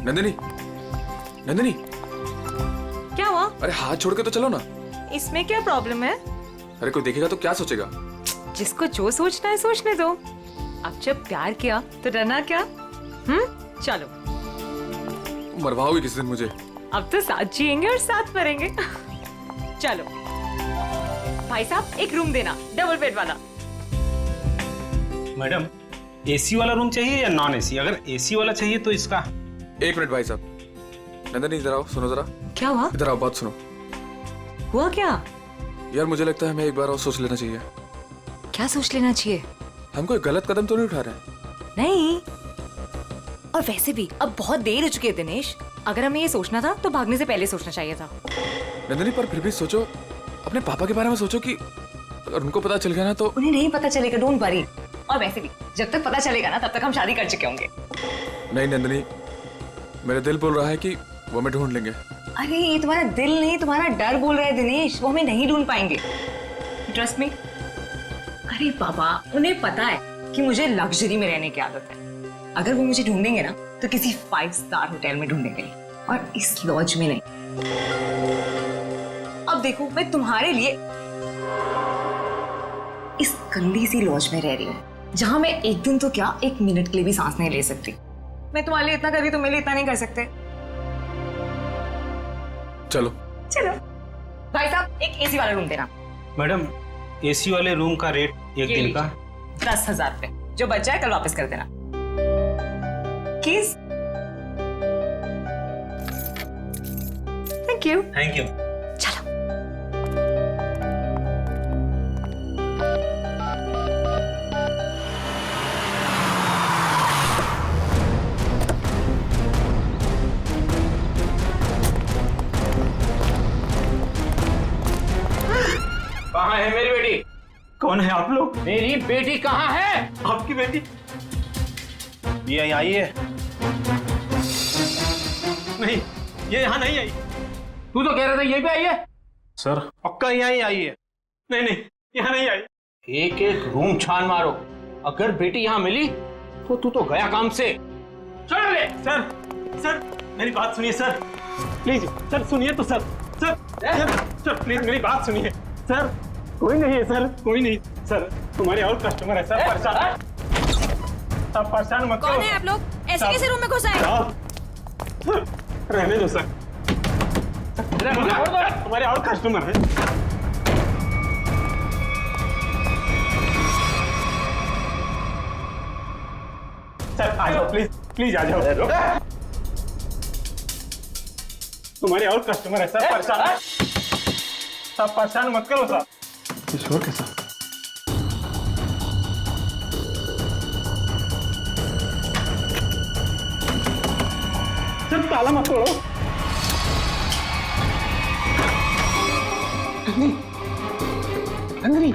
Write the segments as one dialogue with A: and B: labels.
A: नंदिनी, नंदिनी,
B: क्या हुआ?
A: अरे हाथ छोड़ के तो चलो ना।
B: इसमें क्या प्रॉब्लम है?
A: अरे कोई देखेगा तो क्या सोचेगा?
B: जिसको जो सोचना है सोचने दो। अब जब प्यार किया तो डरना क्या? चलो।
A: मरवाओगे किसी दिन मुझे?
B: अब तो साथ जिएंगे और साथ मरेंगे। चलो भाई साहब, एक रूम देना, डबल बेड वाला।
C: मैडम, एसी वाला रूम चाहिए या नॉन एसी? अगर एसी वाला चाहिए तो इसका।
A: एक मिनट भाई साहब, नंदिनी इधर आओ, सुनो जरा।
B: क्या हुआ?
A: इधर आओ, बात सुनो।
B: हुआ क्या?
A: यार मुझे लगता है हमें एक बार और सोच लेना चाहिए।
B: क्या सोच लेना चाहिए?
A: हम कोई गलत कदम तो नहीं उठा रहे हैं?
B: नहीं, और वैसे भी अब बहुत देर हो चुकी है दिनेश। अगर हमें ये सोचना था तो भागने से पहले सोचना चाहिए था।
A: नंदिनी पर फिर भी सोचो, अपने पापा के बारे में सोचो कि अगर उनको पता चल गया ना तो।
B: उन्हें नहीं पता चलेगा, डोंट वरी। और वैसे भी जब तक पता चलेगा ना तब तक हम शादी कर चुके होंगे।
A: नहीं नंदिनी, मेरा दिल बोल रहा है कि वो हमें ढूंढ लेंगे।
B: अरे ये तुम्हारा दिल नहीं, तुम्हारा डर बोल रहा है दिनेश। वो हमें नहीं ढूंढ पाएंगे, ट्रस्ट मी। अरे बाबा, उन्हें पता है कि मुझे लग्जरी में रहने की आदत है। अगर वो मुझे ढूंढेंगे ना तो किसी 5 स्टार होटल में ढूंढेंगे, और इस लॉज में नहीं। अब देखो, मैं तुम्हारे लिए इस गंदी सी लॉज में रह रही हूँ, जहां मैं एक दिन तो क्या, 1 मिनट के लिए भी सांस नहीं ले सकती। मैं तुम्हारे लिए इतना कर रही, तुम मेरे लिए इतना नहीं कर सकते।
A: चलो
B: चलो भाई साहब, एक एसी वाला रूम देना।
C: मैडम, एसी वाले रूम का रेट एक दिन का
B: 10,000 रुपए। जो बच जाए कल वापस कर देना। किस? Thank you.
C: Thank you.
B: चलो।
D: कहाँ है मेरी बेटी?
C: कौन है आप लोग?
D: मेरी बेटी कहाँ है?
C: आपकी बेटी ये यहाँ आई है? नहीं, ये यहाँ नहीं आई।
D: तू तो कह रहा था यहीं पे आई है।
C: सर पक्का यहाँ ही आई है। नहीं नहीं, यहाँ नहीं आई।
D: एक एक रूम छान मारो, अगर बेटी यहाँ मिली तो तू तो गया काम से। चल ले।
C: सर, सर मेरी बात सुनिए सर, प्लीज सर, सुनिए तो सर। सर सर प्लीज मेरी बात सुनिए सर। कोई नहीं है सर, कोई नहीं सर, तुम्हारे और कस्टमर है सर। परेशान आप परेशान मत करो।
B: कौन है आप लोग? ऐसे कैसे रूम में घुस आए?
C: रहने दो सर, हमारे और कस्टमर है। सर आ जाओ, प्लीज प्लीज आ जाओ। तुम्हारे और कस्टमर है सर। परेशान आप परेशान मत करो सर। ईश्वर के साथ सर, ताला मत तोड़ो। नंदिनी,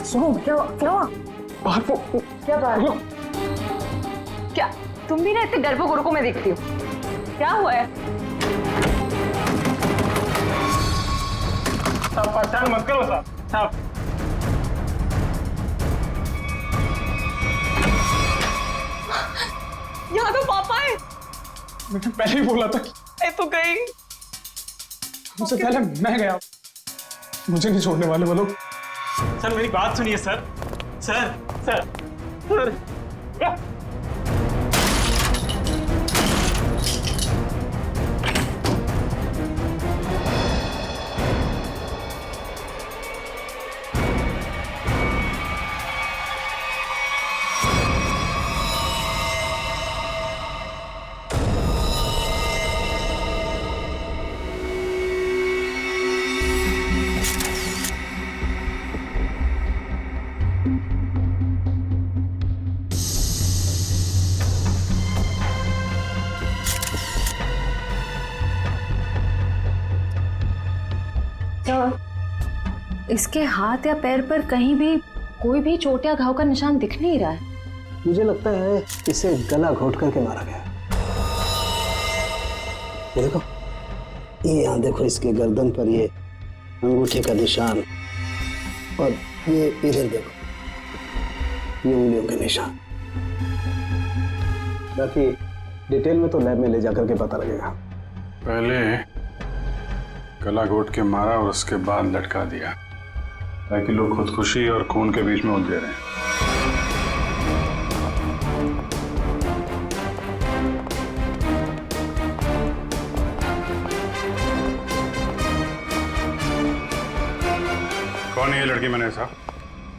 B: सुनो, क्या हुआ?
C: बाहर को
B: क्या बात? क्या तुम भी ना इतने डरपोक औरों को मैं देखती हूँ? क्या हुआ है?
C: आप परेशान मत करो सर। साहब
B: यहाँ तो पापा है।
C: मैंने पहले ही बोला था कि
B: मैं तो गई।
C: उससे पहले मैं गया, मुझे नहीं छोड़ने वाले वो लोग। सर मेरी बात सुनिए सर। सर सर सर
E: इसके हाथ या पैर पर कहीं भी कोई भी चोट या घाव का निशान दिख नहीं रहा है।
F: मुझे लगता है इसे गला घोट करके मारा गया। ये देखो, ये यहाँ देखो, इसके गर्दन पर ये अंगूठे का निशान, और ये इधर देखो, ये उंगलियों के निशान। बाकी डिटेल में तो लैब में ले जाकर के पता लगेगा।
G: पहले गला घोट के मारा और उसके बाद लटका दिया, ताकि लोग खुदकुशी और खून के बीच में उलझे रहे। कौन है ये लड़की मैंने साहब?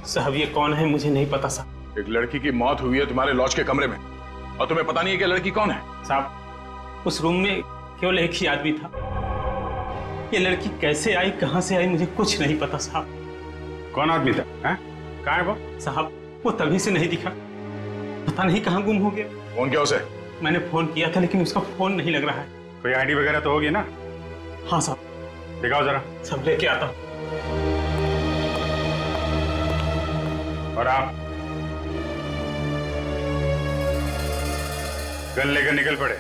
C: साहब ये कौन है मुझे नहीं पता साहब।
A: एक लड़की की मौत हुई है तुम्हारे लॉज के कमरे में और तुम्हें पता नहीं है कि लड़की कौन है?
C: साहब उस रूम में केवल एक ही आदमी था। ये लड़की कैसे आई, कहां से आई, मुझे कुछ नहीं पता साहब।
G: कौन आदमी था? हैं? कहाँ है वो?
C: साहब वो तभी से नहीं दिखा, पता नहीं कहाँ गुम हो गया।
A: फोन किया उसे?
C: मैंने फोन किया था लेकिन उसका फोन नहीं लग रहा है।
G: कोई आईडी वगैरह तो होगी ना?
C: हाँ साहब।
G: दिखाओ जरा।
C: सब लेके आता हूँ।
G: और आप गन लेकर निकल पड़े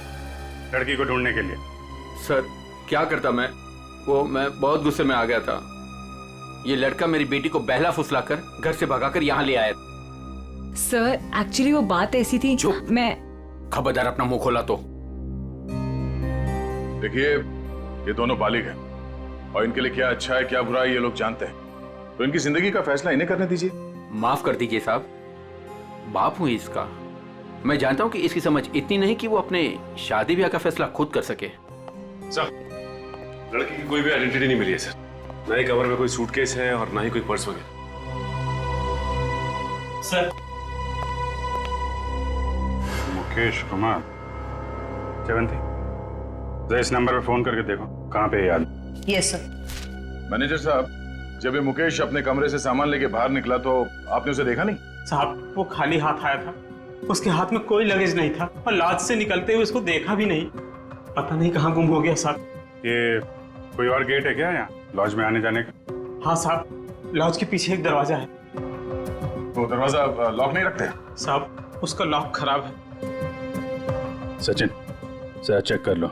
G: लड़की को ढूंढने के लिए।
H: सर क्या करता मैं बहुत गुस्से में आ गया था। ये लड़का मेरी बेटी को बहला फुसलाकर घर से भगाकर यहाँ ले आया।
B: सर एक्चुअली वो बात ऐसी थी जो मैं
H: खबरदार अपना मुंह खोला तो।
A: देखिए ये दोनों बालिग हैं और इनके लिए क्या अच्छा है क्या बुरा है ये लोग जानते हैं, तो इनकी जिंदगी का फैसला इन्हें करने दीजिए।
H: माफ कर दीजिए साहब, बाप हूं इसका। मैं जानता हूं कि इसकी समझ इतनी नहीं कि वो अपने शादी ब्याह का फैसला खुद कर सके।
I: सर लड़की की कोई भी आइडेंटिटी नहीं मिली है सर, ना ही कवर में कोई सूटकेस है और ना ही कोई पर्स वगैरह।
C: सर
G: मुकेश कुमार, जयवंती जरा इस नंबर पे फोन करके देखो कहाँ पे याद।
B: Yes sir.
A: मैनेजर साहब, जब ये मुकेश अपने कमरे से सामान लेके बाहर निकला तो आपने उसे देखा नहीं?
C: साहब वो खाली हाथ आया था, उसके हाथ में कोई लगेज नहीं था और लॉज से निकलते हुए उसको देखा भी नहीं। पता नहीं कहाँ गुम हो गया साहब।
G: ये कोई और गेट है क्या यहाँ लॉज में आने जाने का?
C: हाँ साहब, लॉज के पीछे एक दरवाजा है।
A: तो दरवाजा लॉक नहीं रखते?
C: साहब उसका लॉक खराब है।
G: सचिन जरा चेक कर लो,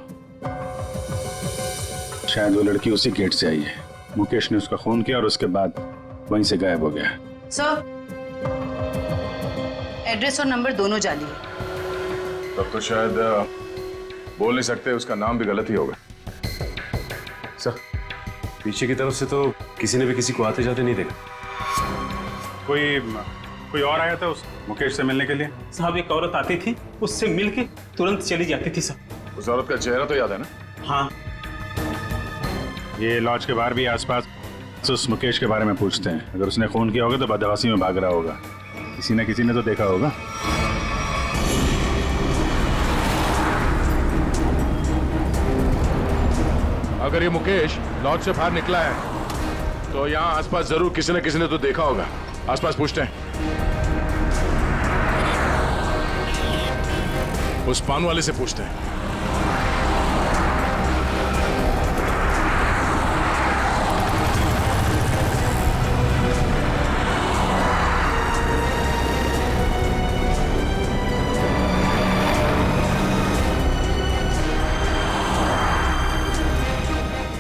G: शायद वो लड़की उसी गेट से आई है। मुकेश ने उसका खून किया और उसके बाद वहीं से गायब हो गया।
J: सर एड्रेस और नंबर दोनों जाली है।
A: तब तो शायद बोल नहीं सकते, उसका नाम भी गलत ही होगा।
I: सर पीछे की तरफ से तो किसी ने भी किसी को आते जाते नहीं देखा।
G: कोई और आया था उस मुकेश से मिलने के लिए?
C: साहब एक औरत आती थी, उससे मिलके तुरंत चली जाती थी साहब।
A: उस औरत का चेहरा तो याद है ना?
C: हाँ।
G: ये लॉज के बाहर भी आसपास तो उस मुकेश के बारे में पूछते हैं। अगर उसने खून किया होगा तो बदहवासी में भाग रहा होगा, किसी न किसी ने तो देखा होगा।
A: अगर ये मुकेश लॉज से बाहर निकला है तो यहाँ आसपास जरूर किसी न किसी ने तो देखा होगा। आसपास पूछते हैं। उस पान वाले से पूछते हैं।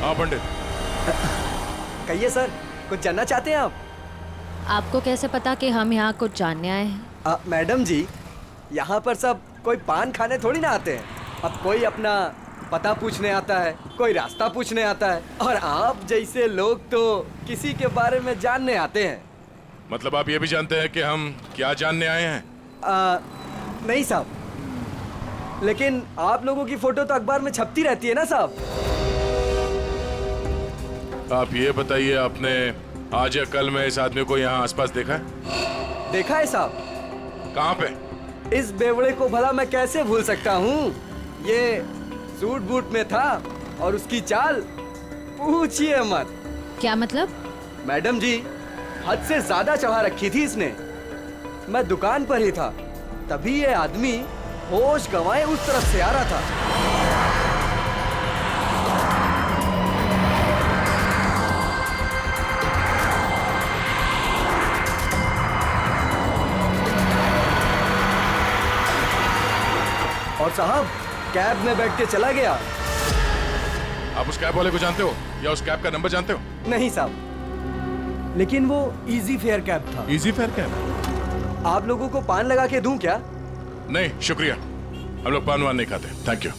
A: हाँ पंडित।
K: कहिए सर, कुछ जानना चाहते हैं आप?
E: आपको कैसे पता कि हम यहाँ कुछ जानने आए हैं?
K: मैडम जी, यहाँ पर सब कोई पान खाने थोड़ी ना आते हैं। अब कोई अपना पता पूछने आता है, कोई रास्ता पूछने आता है, और आप जैसे लोग तो किसी के बारे में जानने आते हैं।
A: मतलब आप ये भी जानते हैं कि हम क्या जानने आए हैं?
K: नहीं साहब, लेकिन आप लोगों की फोटो तो अखबार में छपती रहती है ना साहब।
A: आप ये बताइए, आपने आज या कल में इस आदमी को यहाँ आसपास देखा है?
K: देखा है साहब।
A: कहाँ पे?
K: इस बेवड़े को भला मैं कैसे भूल सकता हूँ। ये सूट बूट में था और उसकी चाल पूछिए मत।
E: क्या मतलब?
K: मैडम जी, हद से ज्यादा चढ़ा रखी थी इसने। मैं दुकान पर ही था, तभी ये आदमी होश गंवाए उस तरफ से आ रहा था। और साहब कैब में बैठ के चला गया।
A: आप उस कैब वाले को जानते हो या उस कैब का नंबर जानते हो?
K: नहीं साहब, लेकिन वो इजी फेयर कैब था।
A: Easy fair cab?
K: आप लोगों को पान लगा के दूं क्या?
A: नहीं शुक्रिया, हम लोग पान वान नहीं खाते। Thank you.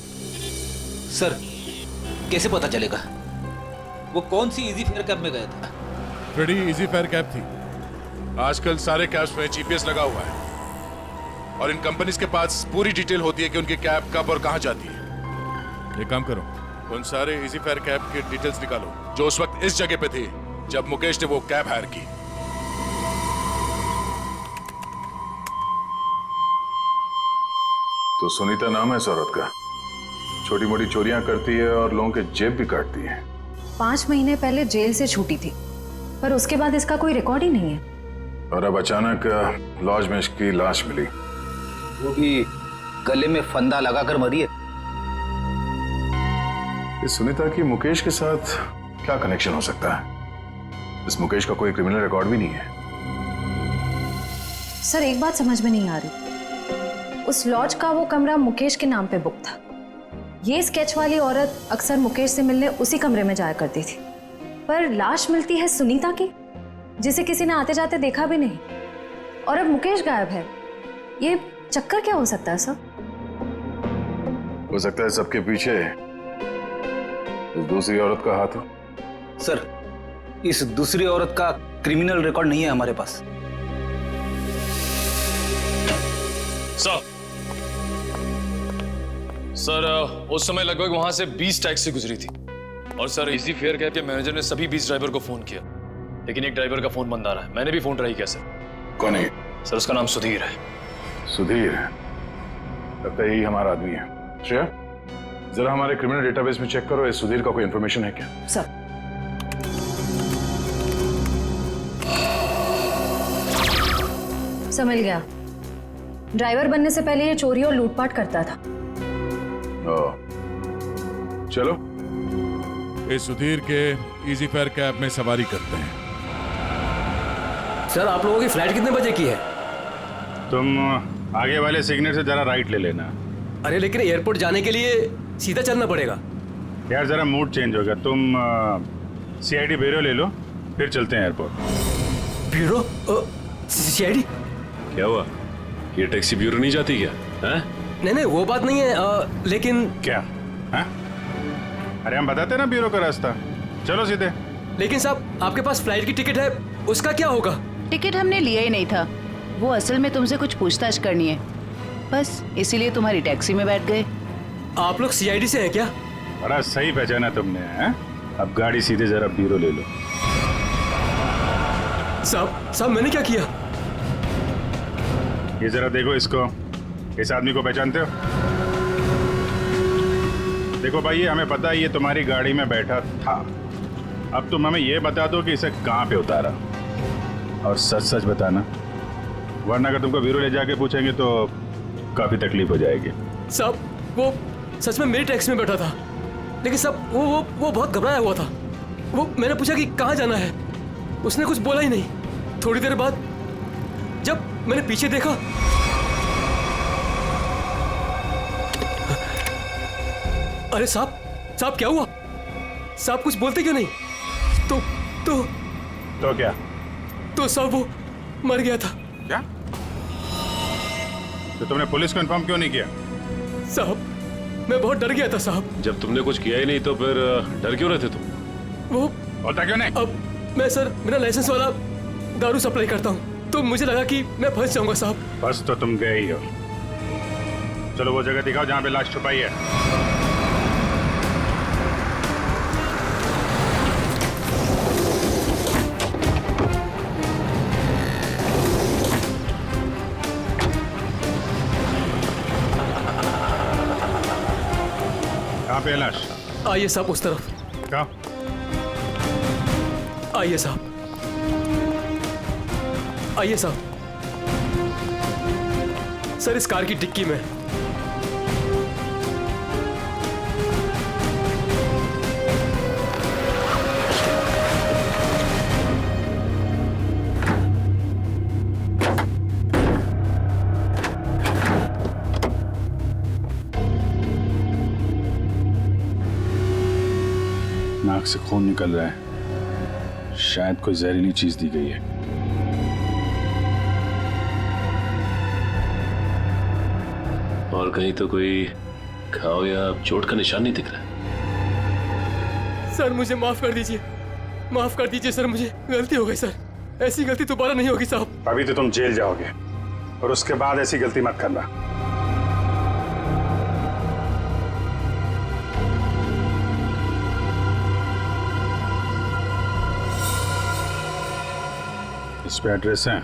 L: सर कैसे पता चलेगा वो कौन सी इजी फेयर कैब में गया था?
A: बड़ी इजी फेयर कैब थी। आजकल सारे कैब्स में जीपीएस लगा हुआ है और इन कंपनीज के पास पूरी डिटेल होती है कि उनकी कैब कब और कहां जाती है। एक काम करो, उन सारे इजी फेयर कैब की डिटेल्स निकालो जो उस वक्त इस जगह पे थी जब मुकेश ने वो कैब हायर की।
G: तो सुनीता नाम है इस औरत का, छोटी मोटी चोरियां करती है और लोगों के जेब भी काटती है।
E: 5 महीने पहले जेल से छूटी थी, पर उसके बाद इसका कोई रिकॉर्ड ही नहीं है।
G: और अब अचानक लॉज में इसकी लाश मिली,
L: वो भी गले में फंदा लगाकर मरी है।
G: इस सुनीता की मुकेश के साथ क्या कनेक्शन हो सकता है? इस मुकेश का कोई क्रिमिनल रिकॉर्ड भी नहीं है।
E: सर एक बात समझ में नहीं आ रही, उस लॉज का वो कमरा मुकेश के नाम पे बुक था। ये स्केच वाली औरत अक्सर मुकेश से मिलने उसी कमरे में जाया करती थी, पर लाश मिलती है सुनीता की, जिसे किसी ने आते जाते देखा भी नहीं, और अब मुकेश गायब है। ये चक्कर क्या हो सकता है सर?
G: हो सकता है सबके पीछे इस दूसरी औरत का हाथ हो।
L: सर इस दूसरी औरत का क्रिमिनल रिकॉर्ड नहीं है हमारे पास।
M: सर उस समय लगभग वहां से 20 टैक्सी गुजरी थी और सर इजी फेयर कैब के मैनेजर ने सभी 20 ड्राइवर को फोन किया, लेकिन एक ड्राइवर का फोन बंद आ रहा है। मैंने भी फोन ट्राई किया सर।
G: कौन है?
M: सर उसका नाम सुधीर है।
G: सुधीर? लगता है यही हमारा आदमी है। श्रेया जरा हमारे क्रिमिनल डेटाबेस में चेक करो, इस सुधीर का कोई इंफॉर्मेशन है क्या?
E: सर समझ गया, ड्राइवर बनने से पहले ये चोरी और लूटपाट करता था।
G: चलो
A: इस सुधीर के इजी फेयर कैब में सवारी करते हैं।
C: सर आप लोगों की फ्लाइट कितने बजे की है?
G: तुम आगे वाले सिग्नल से जरा राइट ले लेना।
C: अरे लेकिन एयरपोर्ट जाने के लिए सीधा चलना पड़ेगा।
G: यार जरा मूड चेंज हो गया, तुम सीआईडी ब्यूरो ले लो, फिर चलते हैं एयरपोर्ट।
C: ब्यूरो? सीआईडी?
I: क्या हुआ, ये टैक्सी ब्यूरो नहीं जाती क्या?
C: नहीं वो बात नहीं है, लेकिन
G: क्या है? अरे हम बताते ना ब्यूरो का रास्ता, चलो सीधे।
C: लेकिन साहब आपके पास फ्लाइट की टिकट है, उसका क्या होगा?
J: टिकट हमने लिया ही नहीं था, वो असल में तुमसे कुछ पूछताछ करनी है, बस इसीलिए तुम्हारी टैक्सी में बैठ गए।
C: आप लोग सीआईडी से हैं क्या?
G: बड़ा सही पहचाना तुमने है? अब गाड़ी सीधे जरा ब्यूरो ले लो।
C: साहब मैंने क्या किया?
G: ये जरा देखो इसको, इस आदमी को पहचानते हो? देखो भाई, हमें पता है ये तुम्हारी गाड़ी में बैठा था। अब तुम हमें ये बता दो कि इसे कहाँ पे उतारा, और सच सच बताना, वरना अगर तुमको ब्यूरो ले जाके पूछेंगे तो काफी तकलीफ हो जाएगी।
C: साहब वो सच में मेरी टैक्सी में बैठा था, लेकिन साहब वो बहुत घबराया हुआ था। वो मैंने पूछा कि कहाँ जाना है, उसने कुछ बोला ही नहीं। थोड़ी देर बाद जब मैंने पीछे देखा, अरे साहब क्या हुआ? साहब कुछ बोलते क्यों नहीं? तो
G: क्या?
C: तो साहब वो मर गया था।
G: क्या? तो तुमने पुलिस को इन्फॉर्म क्यों नहीं किया?
C: साहब मैं बहुत डर गया था साहब।
I: जब तुमने कुछ किया ही नहीं तो फिर डर क्यों रहे थे तुम?
C: वो
G: होता क्यों नहीं?
C: अब मैं सर बिना लाइसेंस वाला दारू सप्लाई करता हूँ, तो मुझे लगा कि मैं फंस जाऊंगा साहब।
G: बस तो तुम गए ही हो। चलो वो जगह दिखाओ जहाँ पे लाश छुपाई है। कहाँ पे है लाश?
C: आइए साहब उस तरफ।
G: क्या?
C: आइए साहब, आइए साहब। सर इस कार की डिक्की में।
G: नाक से खून निकल रहा है, शायद कोई जहरीली चीज दी गई है।
I: और कहीं तो कोई घाव या चोट का निशान नहीं दिख रहा।
C: सर मुझे माफ कर दीजिए, माफ कर दीजिए सर, मुझे गलती हो गई सर, ऐसी गलती दोबारा नहीं होगी साहब।
G: अभी तो तुम जेल जाओगे और उसके बाद ऐसी गलती मत करना। इस पे एड्रेस है,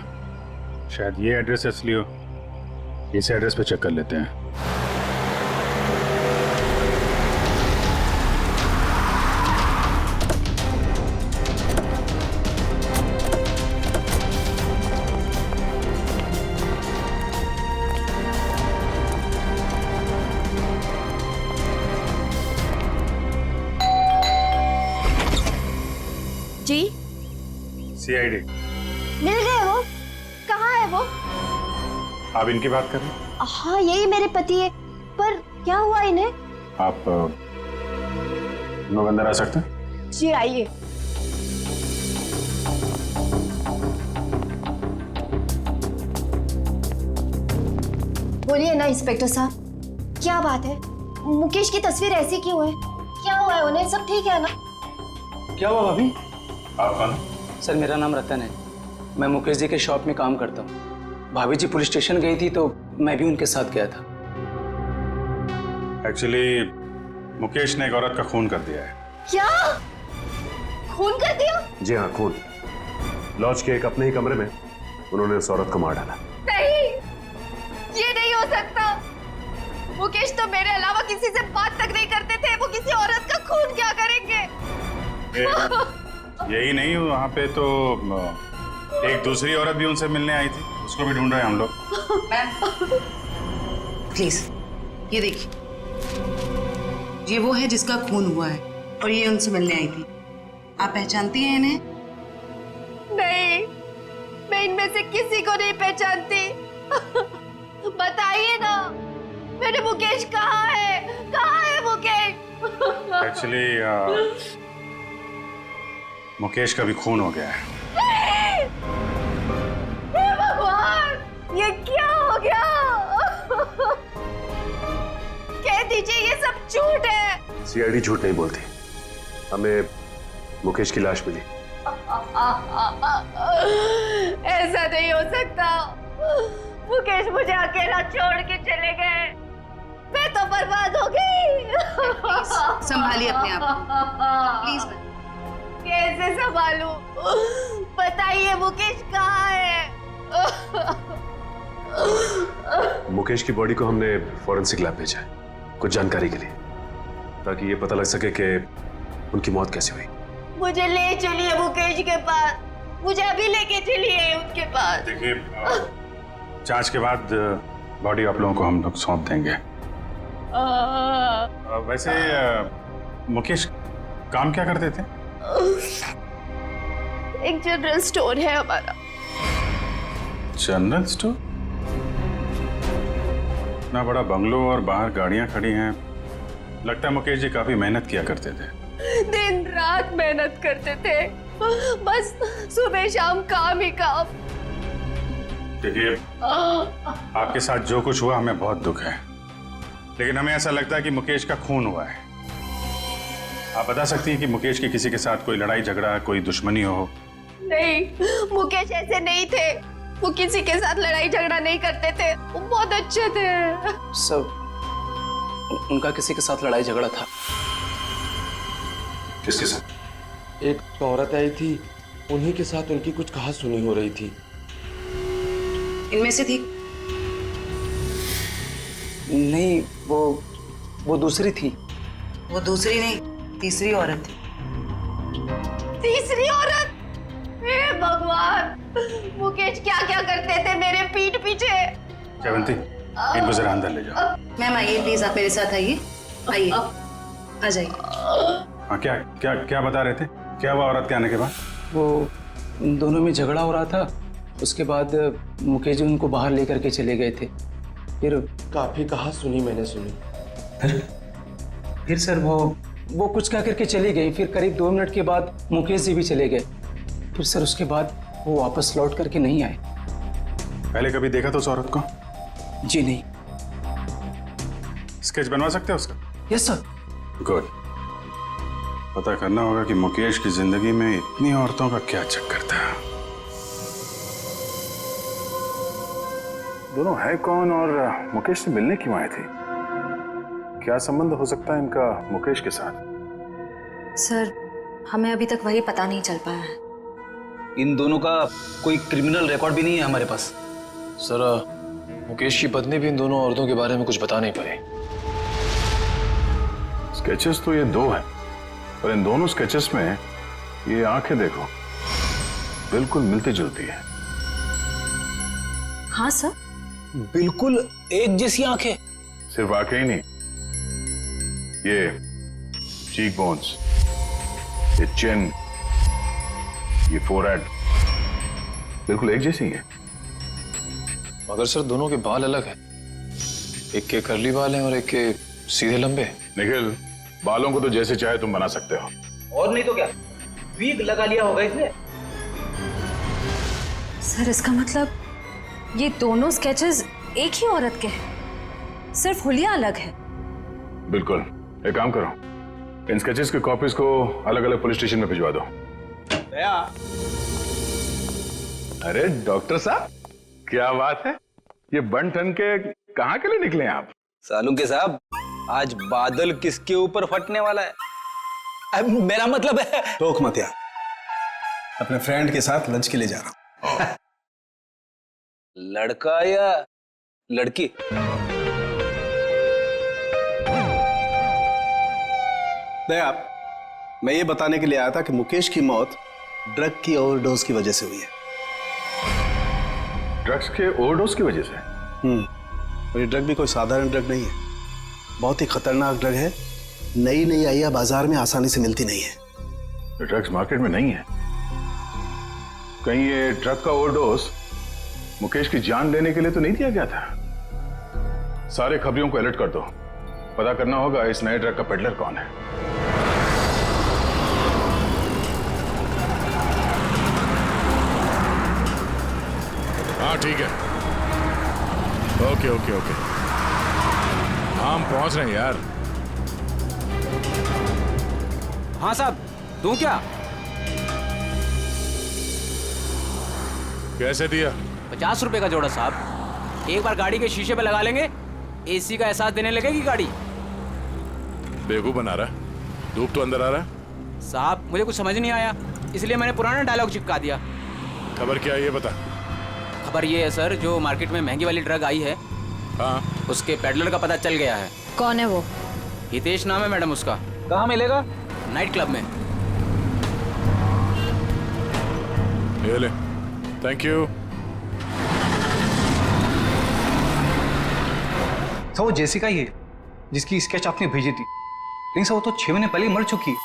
G: शायद ये एड्रेस असली हो। इस एड्रेस पे चेक कर लेते हैं।
N: जी
G: सीआईडी
N: मिल गए वो? कहाँ है वो?
G: आप इनकी बात कर रहे हैं?
N: हाँ यही मेरे पति है, पर क्या हुआ इन्हें?
G: आप लोग अंदर आ सकते हैं?
N: जी आइए। बोलिए ना इंस्पेक्टर साहब, क्या बात है? मुकेश की तस्वीर ऐसी क्यों है? क्या हुआ है उन्हें? सब ठीक है ना?
K: क्या हुआ भाभी?
G: आप कौन?
K: सर मेरा नाम रतन है, मैं मुकेश जी के शॉप में काम करता हूँ। भाभी जी पुलिस स्टेशन गई थी तो मैं भी उनके साथ गया था।
G: एक्चुअली मुकेश ने एक औरत का खून कर दिया है।
N: क्या? खून कर दिया?
I: जी हाँ, खून। लॉज के एक अपने ही कमरे में उन्होंने उस औरत को मार डाला।
N: नहीं, ये नहीं हो सकता। मुकेश तो मेरे अलावा किसी से बात तक नहीं करते थे, वो किसी औरत का खून क्या करेंगे?
G: यही नहीं, वहाँ पे तो एक दूसरी औरत भी उनसे मिलने आई थी, उसको भी ढूंढ रहे हैं हम लोग।
J: मैम प्लीज ये देखिए, ये वो है जिसका खून हुआ है और ये उनसे मिलने आई थी। आप पहचानती हैं इन्हें?
N: नहीं, मैं इनमें से किसी को नहीं पहचानती। बताइए ना, मेरे मुकेश कहाँ है? कहाँ है मुकेश?
G: एक्चुअली मुकेश का भी खून हो गया है।
N: हे भगवान, ये क्या हो गया? कह दीजिए ये सब झूठ है।
I: सीआईडी झूठ नहीं बोलती, हमें मुकेश की लाश मिली।
N: ऐसा नहीं हो सकता। मुकेश मुझे अकेला छोड़ के चले गए, मैं तो बर्बाद हो गई।
J: संभालिए अपने आप प्लीज।
N: कैसे संभालूं? बताइए मुकेश कहाँ है?
I: मुकेश की बॉडी को हमने फॉरेंसिक लैब भेजा है कुछ जानकारी के लिए, ताकि ये पता लग सके कि उनकी मौत कैसे हुई।
N: मुझे ले चलिए मुकेश के पास, मुझे अभी लेके चलिए उनके पास।
G: देखिए, जांच के बाद बॉडी आप लोगों को हम लोग सौंप देंगे। वैसे मुकेश काम क्या करते थे?
N: एक जनरल स्टोर है हमारा।
G: General store? इतना बड़ा बंगलो और बाहर गाड़ियां खड़ी हैं, लगता है मुकेश जी काफी मेहनत किया करते थे।
N: दिन रात मेहनत करते थे, बस सुबह शाम काम ही काम।
G: देखिए, आपके साथ जो कुछ हुआ हमें बहुत दुख है, लेकिन हमें ऐसा लगता है कि मुकेश का खून हुआ है। आप बता सकती हैं कि मुकेश की किसी के साथ कोई लड़ाई झगड़ा, कोई दुश्मनी हो?
N: नहीं, मुकेश ऐसे नहीं थे, वो किसी के साथ लड़ाई झगड़ा नहीं करते थे, वो बहुत अच्छे थे।
K: सब उनका किसी के साथ लड़ाई झगड़ा था।
I: किसके साथ?
O: एक औरत आई थी, उन्हीं के साथ उनकी कुछ कहा सुनी हो रही थी।
J: इनमें से थी?
K: नहीं, वो दूसरी थी।
J: वो दूसरी नहीं, तीसरी औरत थी।
N: तीसरी औरत? हे भगवान, मुकेश क्या क्या करते थे मेरे पीठ पीछे।
G: जयवंती, इनको जरा अंदर ले जाओ।
J: मैम आइए प्लीज, आप मेरे साथ आइए। आइए, आ जाइए।
G: हाँ, क्या क्या क्या बता रहे थे? क्या हुआ औरत के आने के बाद?
K: वो दोनों में झगड़ा हो रहा था, उसके बाद मुकेश जी उनको बाहर लेकर के चले गए थे। फिर
O: काफी कहा सुनी मैंने सुनी।
K: फिर सर वो कुछ कह करके चली गई। फिर करीब 2 मिनट के बाद मुकेश जी भी चले गए। फिर सर उसके बाद वो वापस लौट करके नहीं आए।
G: पहले कभी देखा था उस औरत को?
K: जी नहीं।
G: स्केच बनवा सकते हो उसका?
C: Yes sir.
G: गुड। पता करना होगा कि मुकेश की जिंदगी में इतनी औरतों का क्या चक्कर था। दोनों है कौन और मुकेश से मिलने क्यों आए थे? क्या संबंध हो सकता है इनका मुकेश के साथ?
E: सर, हमें अभी तक वही पता नहीं चल पाया है।
L: इन दोनों का कोई क्रिमिनल रिकॉर्ड भी नहीं है हमारे पास।
M: सर, मुकेश की पत्नी भी इन दोनों औरतों के बारे में कुछ बता नहीं पाई।
G: स्केचेस तो ये दो हैं, पर इन दोनों स्केचेस में ये आंखें देखो, बिल्कुल मिलती जुलती है।
E: हाँ सर,
L: बिल्कुल एक जैसी आंखें।
G: सिर्फ आंखें ही नहीं, ये चीक बोन्स, ये चिन, ये फोरहेड, बिल्कुल एक जैसी है।
M: मगर सर, दोनों के बाल अलग हैं। एक के कर्ली बाल हैं और एक के सीधे लंबे।
G: निखिल, बालों को तो जैसे चाहे तुम बना सकते हो।
L: और नहीं तो क्या, वीग लगा लिया होगा इसने।
E: सर, इसका मतलब ये दोनों स्केचेस एक ही औरत के हैं, सिर्फ हुलिया अलग है।
G: बिल्कुल। एक काम करो, इन स्केचेस की कॉपीज को अलग अलग पुलिस स्टेशन में भिजवा दो। अरे डॉक्टर साहब, क्या बात है, ये बन ठन के कहाँ के लिए निकले हैं आप?
L: सालुंके साहब, आज बादल किसके ऊपर फटने वाला है? अब मेरा मतलब है।
F: टोक मत यार, अपने फ्रेंड के साथ लंच के लिए जा रहा हूं।
L: लड़का या लड़की?
F: दया, मैं ये बताने के लिए आया था कि मुकेश की मौत ड्रग की ओवरडोज की वजह से हुई है।
G: ड्रग्स के ओवरडोज की वजह से?
F: और ये ड्रग भी कोई साधारण ड्रग नहीं है, बहुत ही खतरनाक ड्रग है। नई नई आई है, बाजार में आसानी से मिलती नहीं है।
G: ड्रग्स मार्केट में नहीं है? कहीं ये ड्रग का ओवरडोज मुकेश की जान लेने के लिए तो नहीं दिया गया था? सारे खबरियों को अलर्ट कर दो, पता करना होगा इस नए ड्रग का पेडलर कौन है।
A: हाँ ठीक है, ओके ओके ओके, हम पहुंच रहे हैं यार।
L: हाँ साहब, दूं क्या?
A: कैसे दिया?
D: 50 रुपए का जोड़ा साहब। एक बार गाड़ी के शीशे पे लगा लेंगे, एसी का एहसास देने लगेगी गाड़ी।
A: बेवकूफ बना रहा है, धूप तो अंदर आ रहा है।
D: साहब, मुझे कुछ समझ नहीं आया, इसलिए मैंने पुराना डायलॉग चिपका दिया।
A: खबर क्या है ये बता।
D: खबर ये है सर, जो मार्केट में महंगी वाली ड्रग आई है,
A: हाँ,
D: उसके पेडलर का पता चल गया है।
E: कौन है वो?
D: हितेश नाम है मैडम उसका।
L: कहाँ मिलेगा?
D: नाइट क्लब में।
A: ये ले, थैंक यू।
P: सर, वो जेसिका ही है जिसकी स्केच आपने भेजी थी, लेकिन सर वो तो 6 महीने पहले ही मर चुकी है।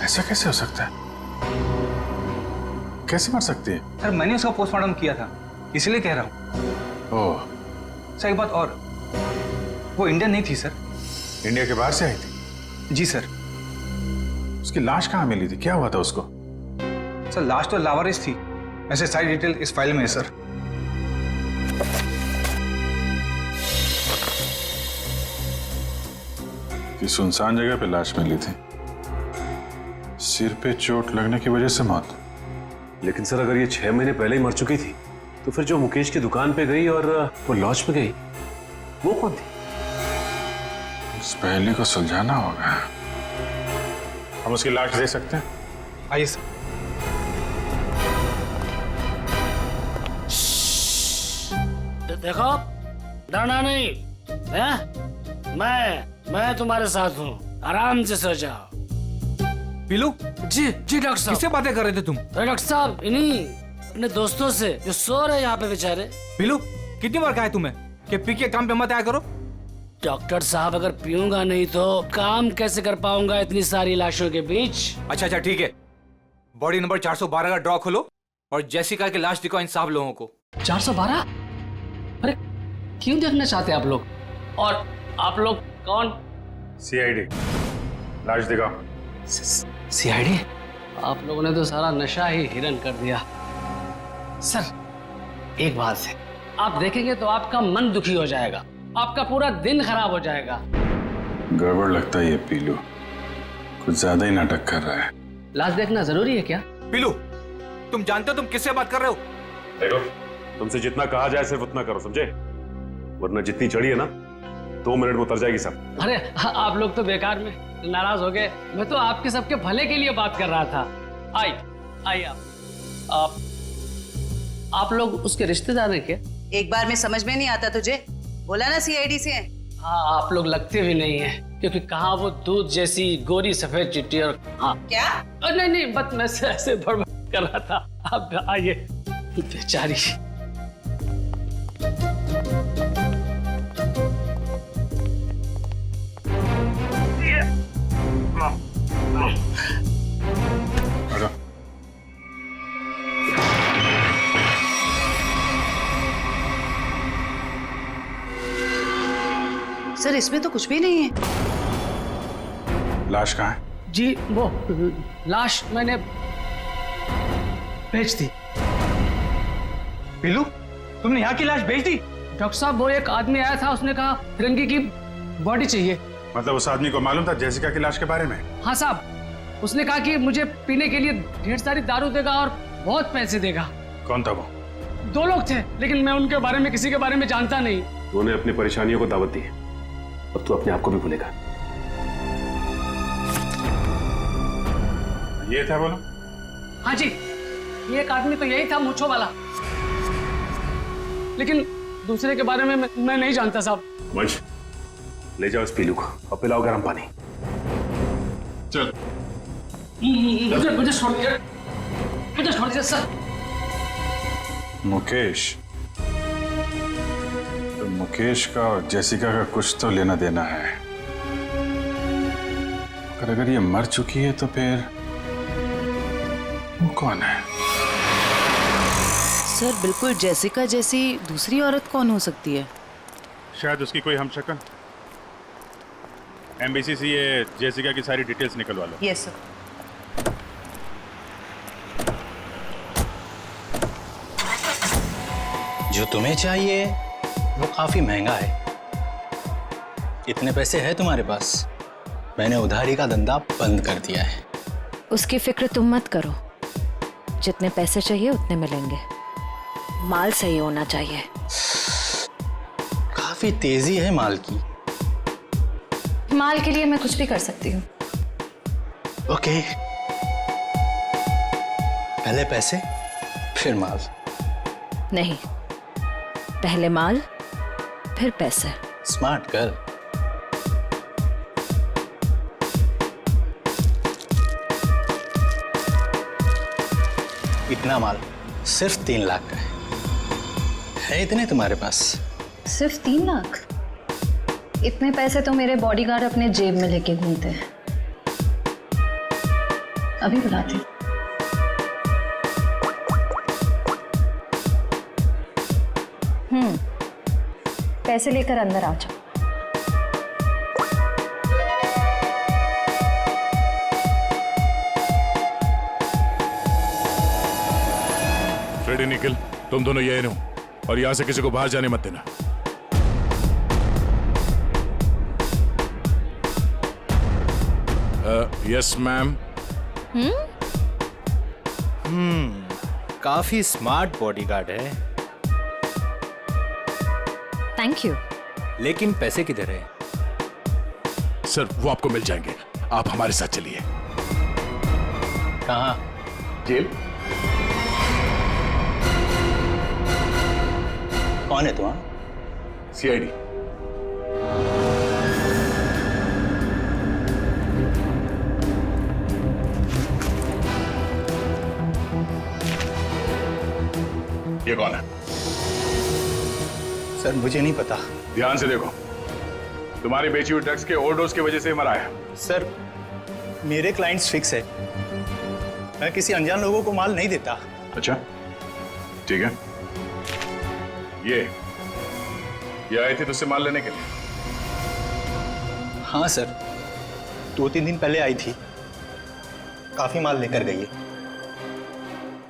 G: ऐसा कैसे हो सकता है? कैसे मर सकती है?
P: सर, मैंने उसका पोस्टमार्टम किया था, इसलिए कह रहा हूँ।
G: ओह।
P: सर एक बात और, वो इंडियन नहीं थी सर।
G: इंडिया के बाहर से आई थी?
P: जी सर।
G: उसकी लाश कहाँ मिली थी, क्या हुआ था उसको?
P: सर लाश तो लावारिस थी, ऐसे सारी डिटेल इस फाइल में है सर।
G: कि सुनसान जगह पे लाश मिली थी, सिर पे चोट लगने की वजह से मौत।
I: लेकिन सर, अगर ये 6 महीने पहले ही मर चुकी थी, तो फिर जो मुकेश की दुकान पे गई और वो लॉज पे गई, वो कौन थी?
G: उस पहले को सुलझाना होगा। हम उसकी लाश दे सकते हैं?
P: आइए सर।
Q: देखो, डरना नहीं है? मैं तुम्हारे साथ हूँ, आराम से सो जाओ।
L: पीलू?
Q: जी डॉक्टर साहब।
L: किससे बातें कर रहे थे तुम?
Q: अरे डॉक्टर साहब, इन्हीं अपने दोस्तों से जो सो रहे यहाँ पे बेचारे।
L: पीलू, कितनी बार कहा है तुम्हें कि पी के काम पे मत आया करो?
Q: डॉक्टर साहब, अगर पीऊंगा नहीं तो काम कैसे कर पाऊंगा इतनी सारी लाशों के बीच?
L: अच्छा ठीक है, बॉडी नंबर 412 का ड्रॉ खोलो और जेसिका की लाश दिखाओ इन सब लोगों को।
Q: 412? अरे क्यों देखना चाहते आप लोग? और आप लोग कौन?
G: सीआईडी। लाश दिखाओ।
Q: सीआईडी? आप लोगों ने तो सारा नशा ही हिरन कर दिया। सर, एक बात है, आप देखेंगे तो आपका मन दुखी हो जाएगा। आपका पूरा दिन खराब हो जाएगा।
G: गड़बड़ लगता है ये पीलू, कुछ ज्यादा ही नाटक कर रहा है।
Q: लाश देखना जरूरी है क्या?
L: पीलू, तुम जानते हो तुम किससे बात कर रहे हो?
I: देखो, तुमसे जितना कहा जाए सिर्फ उतना करो, समझे? वरना जितनी चढ़ी है ना 2 मिनट में उतर जाएगी सब।
Q: अरे आप लोग तो बेकार में नाराज हो गए। मैं तो आपके सबके भले के लिए बात कर रहा था। आइए आप लोग उसके रिश्तेदार हैं क्या?
J: एक बार में समझ में नहीं आता तुझे? बोला ना सीआईडी से है।
Q: हाँ, आप लोग लगते भी नहीं है, क्योंकि कहाँ वो दूध जैसी गोरी सफेद चिट्टी और हाँ
J: क्या?
Q: नहीं बस मैं ऐसे बड़बड़ कर रहा था। अब आइए बेचारी।
J: सर इसमें तो कुछ भी नहीं है।
G: लाश कहाँ है?
Q: जी वो लाश मैंने भेज दी।
P: पीलू, तुमने यहाँ की लाश भेज दी?
Q: डॉक्टर साहब, वो एक आदमी आया था, उसने कहा फिरंगी की बॉडी चाहिए।
G: मतलब उस आदमी को मालूम था जेसिका की लाश के बारे में?
Q: हाँ साहब, उसने कहा कि मुझे पीने के लिए ढेर सारी दारू देगा और बहुत पैसे देगा।
G: कौन था वो?
Q: 2 लोग थे, लेकिन मैं उनके बारे में किसी के बारे में जानता नहीं।
I: तूने अपनी परेशानियों को दावत दी है, अब तू अपने आप को भी भूलेगा।
G: ये था बोलो?
Q: हाँ जी, ये एक आदमी तो यही था, मूंछों वाला, लेकिन दूसरे के बारे में मैं नहीं जानता साहब।
I: वंश, ले जाओ इस पीलू को और पिलाओ गर्म पानी।
G: चल।
Q: मुझे छोड़ दीजिए सर।
G: मुकेश, तो मुकेश का और जेसिका का कुछ तो लेना देना है। अगर ये मर चुकी है तो फिर वो कौन है?
J: सर बिल्कुल जेसिका जैसी दूसरी औरत कौन हो सकती है?
G: शायद उसकी कोई हमशक्ल। एमबीसी से ये जेसिका की सारी डिटेल्स निकलवा लो।
J: Yes sir.
R: जो तुम्हें चाहिए वो काफी महंगा है। इतने पैसे है तुम्हारे पास? मैंने उधारी का धंधा बंद कर दिया है।
E: उसकी फिक्र तुम मत करो, जितने पैसे चाहिए उतने मिलेंगे। माल सही होना चाहिए।
R: काफी तेजी है माल की।
E: माल के लिए मैं कुछ भी कर सकती हूँ।
R: ओके, पहले पैसे फिर माल।
E: नहीं, पहले माल फिर पैसे।
R: Smart girl. इतना माल सिर्फ 3 लाख का है इतने तुम्हारे पास?
E: सिर्फ 3 लाख? इतने पैसे तो मेरे बॉडीगार्ड अपने जेब में लेके घूमते हैं। अभी बुलाती हूँ। पैसे लेकर अंदर आ जाओ।
A: फ्रेडी, निखिल, तुम दोनों यही रहो और यहां से किसी को बाहर जाने मत देना। Yes ma'am.
R: काफी स्मार्ट बॉडीगार्ड है।
E: Thank you.
R: लेकिन पैसे किधर है?
A: सर वो आपको मिल जाएंगे, आप हमारे साथ चलिए।
R: कहाँ?
A: जेल।
R: कौन है तुम?
A: सीआईडी। ये कौन है?
R: सर मुझे नहीं पता।
A: ध्यान से देखो, तुम्हारी बेची हुई ड्रग्स के ओवरडोज की वजह से मरा है।
R: सर मेरे क्लाइंट्स फिक्स है, मैं किसी अनजान लोगों को माल नहीं देता।
A: अच्छा ठीक है। ये आए थे तुझसे माल लेने के लिए?
R: हाँ सर, 2-3 दिन पहले आई थी, काफी माल लेकर गई है।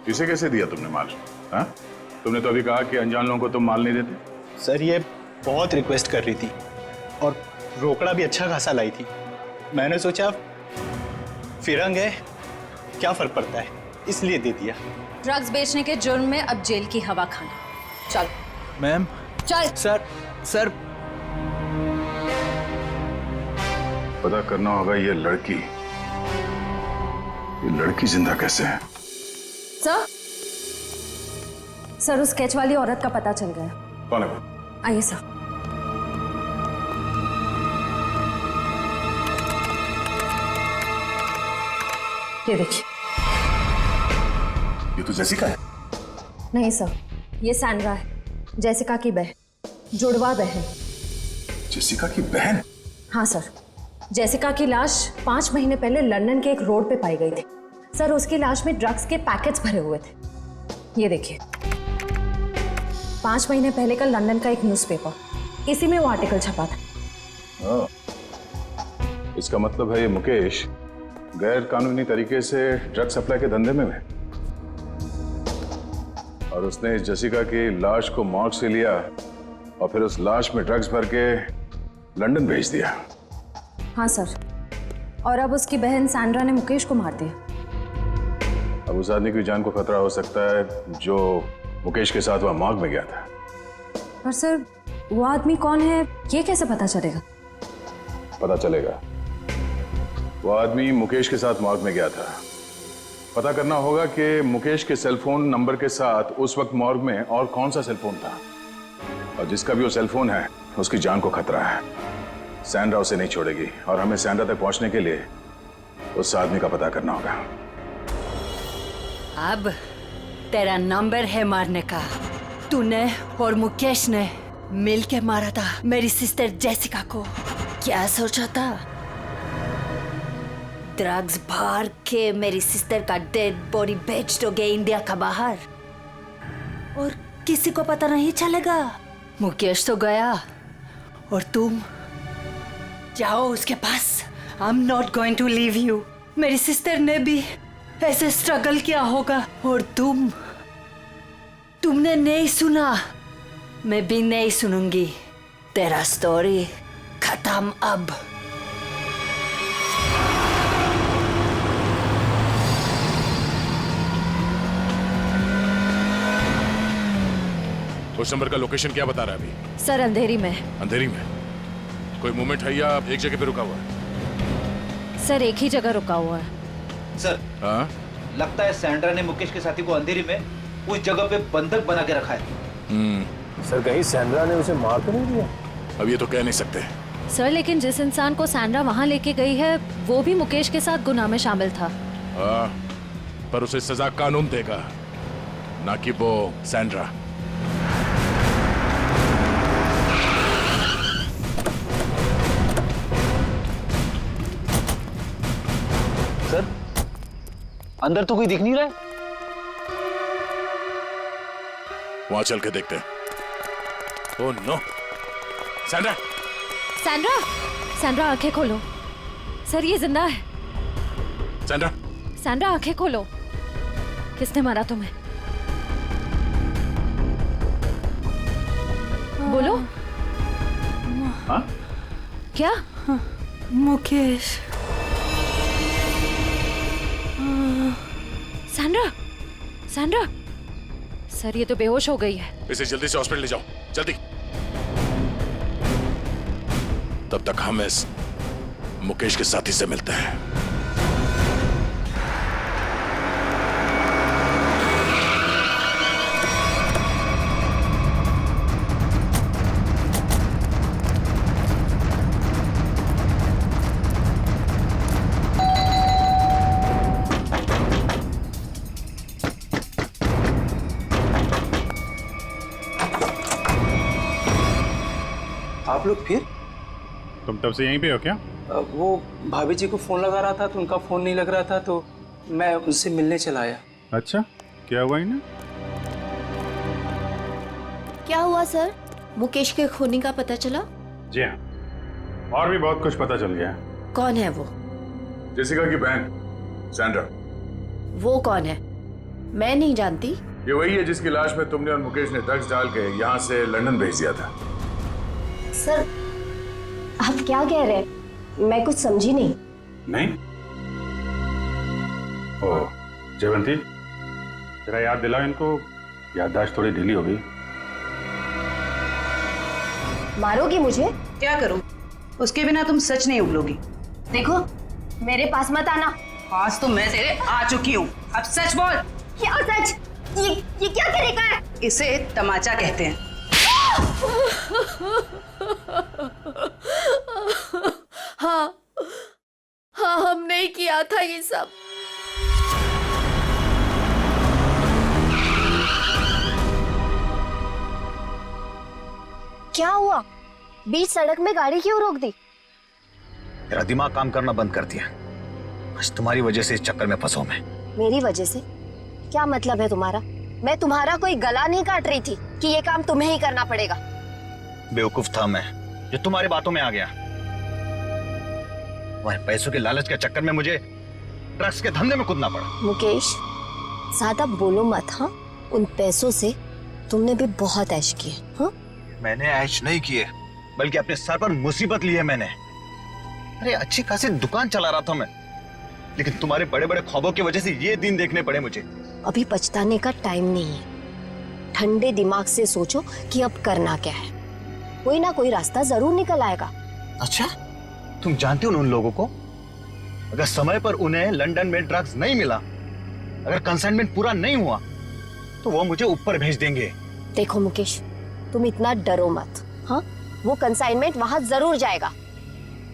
A: इसे कैसे दिया तुमने माल? हाँ? तुमने तो अभी कहा कि अनजान लोगों को तुम माल नहीं देते।
R: सर ये बहुत रिक्वेस्ट कर रही थी और रोकड़ा भी अच्छा खासा लाई थी। मैंने सोचा फिरंग है, क्या फर्क पड़ता है, इसलिए दे दिया।
E: ड्रग्स बेचने के जुर्म में अब जेल की हवा खाना। चल
R: मैम।
E: चल।
R: सर
G: पता करना होगा ये लड़की जिंदा कैसे है।
E: सर उस स्केच वाली औरत का पता चल गया।
G: कौन है वो?
E: आइए सर। ये देखिए।
G: ये तो जेसिका है।
E: नहीं सर, ये सैंड्रा है, जेसिका की बहन, जुड़वा बहन।
G: जेसिका की बहन?
E: हाँ सर, जेसिका की लाश 5 महीने पहले लंदन के एक रोड पे पाई गई थी। सर उसकी लाश में ड्रग्स के पैकेट्स भरे हुए थे। ये देखिए, 5 महीने पहले का लंदन का एक न्यूज़पेपर, इसी में वो आर्टिकल छपा था।
G: इसका मतलब है ये मुकेश गैर कानूनी तरीके से ड्रग सप्लाई के धंधे में है और उसने इस जेसिका की लाश को मॉर्ग से लिया और फिर उस लाश में ड्रग्स भर के लंदन भेज दिया।
E: हाँ सर, और अब उसकी बहन सैंड्रा ने मुकेश को मार दिया।
G: अब उस आदमी की जान को खतरा हो सकता है जो मुकेश के साथ वहां मॉर्ग में गया था।
E: पर सर वो आदमी कौन है ये कैसे पता चलेगा?
G: पता चलेगा। वो आदमी मुकेश के साथ मॉर्ग में गया था। पता करना होगा कि मुकेश के सेलफोन नंबर के साथ उस वक्त मॉर्ग में और कौन सा सेलफोन था, और जिसका भी वो सेलफोन है उसकी जान को खतरा है। सैंड्रा उसे नहीं छोड़ेगी और हमें सैंड्रा तक पहुंचने के लिए उस आदमी का पता करना होगा।
S: अब तेरा नंबर है मारने का। तूने और मुकेश ने मिलके मारा था मेरी सिस्टर जेसिका को। क्या सोचा था? ड्रग्स भर के मेरी सिस्टर का डेड बॉडी बेच दोगे इंडिया का बाहर और किसी को पता नहीं चलेगा। मुकेश तो गया और तुम जाओ उसके पास। I am not going to leave you. मेरी सिस्टर ने भी ऐसे स्ट्रगल किया होगा और तुमने नहीं सुना, मैं भी नहीं सुनूंगी। तेरा स्टोरी खत्म अब।
A: उस नंबर का लोकेशन क्या बता रहा है अभी?
E: सर अंधेरी में।
A: अंधेरी में? कोई मूवमेंट है या एक जगह पे रुका हुआ है?
E: सर एक ही जगह रुका हुआ है।
L: सर
A: हाँ?
L: लगता है सैंड्रा ने मुकेश के साथी को अंधेरी में उस जगह पे बंधक बना के रखा है।
I: सर कहीं सैंड्रा ने उसे मार तो नहीं दिया?
A: अब ये तो कह नहीं सकते।
E: सर लेकिन जिस इंसान को सैंड्रा वहां लेके गई है वो भी मुकेश के साथ गुनाह में शामिल था।
A: हाँ, पर उसे सजा कानून देगा, ना कि वो सैंड्रा।
L: सर अंदर तो कोई दिख नहीं रहा है।
A: वहां चल के देखते हैं। Oh no, Sandra!
E: Sandra! Sandra आंखें खोलो। सर ये जिंदा है।
A: सैंड्रा!
E: सैंड्रा आंखें खोलो। किसने मारा तुम्हें? बोलो।
G: हाँ?
E: क्या?
S: मुकेश।
E: सैंड्रा! सैंड्रा! सर ये तो बेहोश हो गई है।
A: इसे जल्दी से हॉस्पिटल ले जाओ, जल्दी। तब तक हम इस मुकेश के साथी से मिलते हैं।
P: आप लोग फिर?
G: तुम तब से यहीं पे हो क्या?
P: वो भाभी जी को फोन लगा रहा था तो उनका फोन नहीं लग रहा था तो मैं उनसे मिलने चला आया।
G: अच्छा, क्या हुआ इन्हें?
N: क्या हुआ सर? मुकेश के खूनी का पता चला?
G: जी हाँ, और भी बहुत कुछ पता चल गया।
N: कौन है वो?
G: जेसिका की बहन सैंड्रा।
N: वो कौन है? मैं नहीं जानती।
G: ये वही है जिसकी लाश में तुमने और मुकेश ने ड्रग्स डाल के यहाँ से लंदन भेज दिया था।
T: सर आप क्या कह रहे हैं? मैं कुछ समझी नहीं।
G: नहीं? ओ जयवंती, जरा याद दिलाओ इनको, याददाश्त थोड़ी ढीली हो गई।
T: मारोगी मुझे?
J: क्या करूं? उसके बिना तुम सच नहीं उगलोगी।
T: देखो मेरे पास मत आना।
J: आज तो मैं तेरे आ चुकी हूँ, अब सच बोल।
T: क्या सच? ये क्या तरीका है?
J: इसे तमाचा कहते हैं।
N: हाँ हाँ, हमने ही किया था ये सब।
T: क्या हुआ? बीच सड़क में गाड़ी क्यों रोक दी?
P: मेरा दिमाग काम करना बंद कर दिया। आज तुम्हारी वजह से इस चक्कर में फंसा मैं।
T: मेरी वजह से? क्या मतलब है तुम्हारा? मैं तुम्हारा कोई गला नहीं काट रही थी कि ये काम तुम्हें ही करना पड़ेगा।
P: बेवकूफ था मैं जो तुम्हारी बातों में आ गया। तुम्हारे पैसों के लालच के चक्कर में मुझे ड्रग्स के धंधे में कूदना पड़ा।
T: मुकेश ज्यादा बोलो मत। हाँ, उन पैसों से तुमने भी बहुत ऐश किए। हाँ,
P: मैंने ऐश नहीं किए, बल्कि अपने सर पर मुसीबत ली है मैंने। अरे अच्छी खासी दुकान चला रहा था मैं, लेकिन तुम्हारे बड़े बड़े ख्वाबों की वजह से ये दिन देखने पड़े मुझे।
T: अभी पछताने का टाइम नहीं है। ठंडे दिमाग से सोचो कि अब करना क्या है। कोई ना कोई रास्ता जरूर निकल आएगा।
P: अच्छा, तुम जानते हो उन लोगों को? अगर समय पर उन्हें लंदन में ड्रग्स नहीं मिला, अगर कंसाइनमेंट पूरा नहीं हुआ, तो वो मुझे ऊपर भेज देंगे।
T: देखो मुकेश, तुम इतना डरो मत। हाँ, वो कंसाइनमेंट वहां जरूर जाएगा।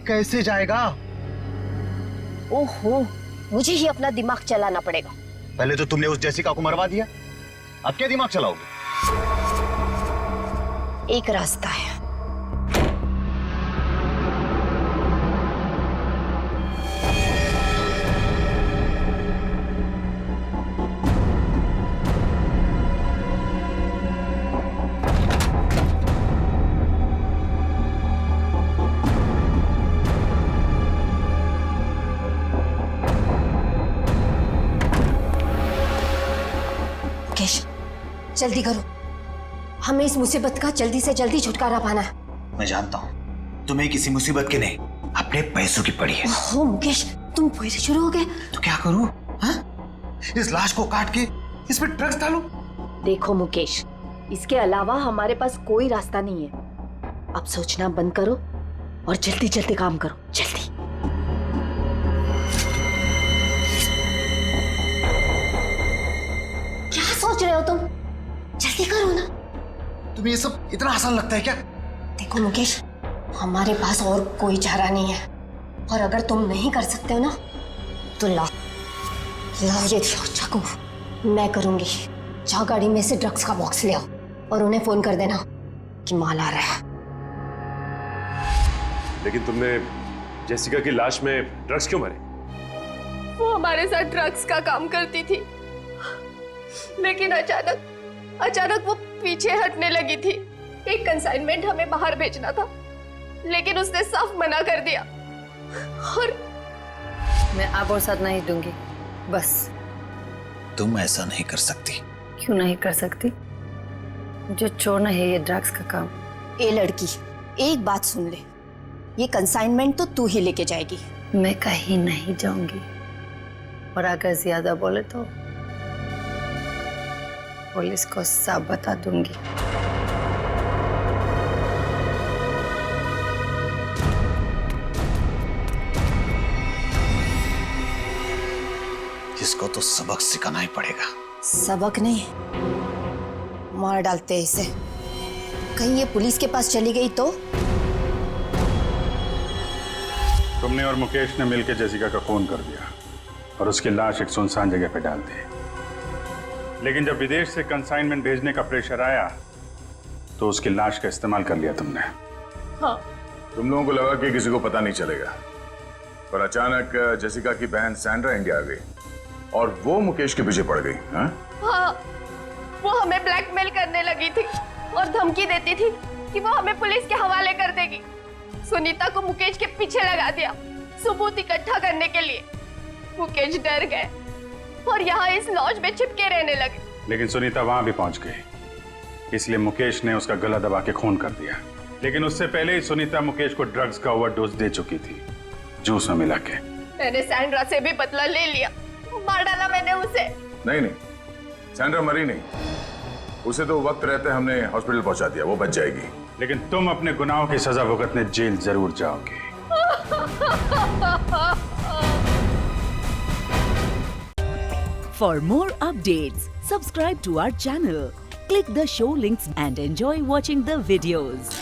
P: कैसे जाएगा?
T: ओहो, मुझे ही अपना दिमाग चलाना पड़ेगा।
P: पहले तो तुमने उस जेसिका को मरवा दिया, अब क्या दिमाग चलाओगे?
T: एक रास्ता है। जल्दी करो, हमें इस मुसीबत का जल्दी से जल्दी छुटकारा पाना है।
P: मैं जानता हूँ तुम्हें किसी मुसीबत की नहीं, अपने पैसों की पड़ी है।
T: ओह मुकेश, तुम फिर से शुरू हो गए।
P: तो क्या करूँ? इस लाश को काट के इस पे ड्रग्स डालूं?
T: देखो मुकेश, इसके अलावा हमारे पास कोई रास्ता नहीं है। अब सोचना बंद करो और जल्दी जल्दी काम करो, जल्दी। क्या सोच रहे हो तुम? जल्दी करो ना।
P: तुम्हें ये सब इतना आसान लगता है क्या?
T: देखो मुकेश, हमारे पास और कोई चारा नहीं है, और अगर तुम नहीं कर सकते हो ना, तो लाओ ये चाकू, मैं करूंगी। जाओ गाड़ी में से ड्रग्स का बॉक्स ले आओ और उन्हें फोन कर देना कि माल आ रहा है।
I: लेकिन तुमने जेसिका की लाश में ड्रग्स क्यों भरे?
N: वो हमारे साथ ड्रग्स का काम करती थी, लेकिन अचानक वो पीछे हटने लगी थी। एक कंसाइनमेंट हमें बाहर भेजना था, लेकिन उसने साफ मना कर दिया। और
S: मैं आप और साथ नहीं दूंगी, बस।
P: तुम ऐसा नहीं कर सकती।
S: क्यों नहीं कर सकती? मुझे छोड़ना है ये ड्रग्स का काम।
T: ए लड़की, एक बात सुन ले, ये कंसाइनमेंट तो तू ही लेके जाएगी।
S: मैं कहीं नहीं जाऊंगी, और अगर ज्यादा बोले तो पुलिस को सब बता दूंगी।
P: इसको तो सबक सिखाना ही पड़ेगा।
T: सबक नहीं, मार डालते हैं इसे। कहीं ये पुलिस के पास चली गई तो?
G: तुमने और मुकेश ने मिलकर जेसिका का खून कर दिया और उसकी लाश एक सुनसान जगह पे डाल दी। लेकिन जब विदेश से कंसाइनमेंट भेजने का प्रेशर आया तो उसकी लाश का इस्तेमाल कर लिया तुमने।
N: हाँ।
A: तुम लोगों को लगा कि किसी को पता नहीं चलेगा, पर अचानक जेसिका की बहन सैंड्रा इंडिया आ गई और वो मुकेश के पीछे पड़ गई।
N: हाँ, वो हमें ब्लैकमेल करने लगी थी और धमकी देती थी कि वो हमें पुलिस के हवाले कर देगी। सुनीता को मुकेश के पीछे लगा दिया सबूत इकट्ठा करने के लिए। मुकेश डर गए और यहाँ इस लॉज में छिपके रहने लगे।
G: लेकिन सुनीता वहां भी पहुंच गई, इसलिए मुकेश ने उसका गला दबा के खून कर दिया। लेकिन उससे पहले ही सुनीता मुकेश को ड्रग्स का ओवरडोज दे चुकी थी, जूस में मिला के।
N: मैंने सैंड्रा से भी बदला ले लिया, मार डाला मैंने उसे।
A: नहीं, सैंड्रा मरी नहीं, उसे तो वक्त रहते हमने हॉस्पिटल पहुंचा दिया, वो बच जाएगी।
G: लेकिन तुम अपने गुनाहों की सजा भुगतने जेल जरूर जाओगे।
U: For more updates, subscribe to our channel, click the show links and enjoy watching the videos.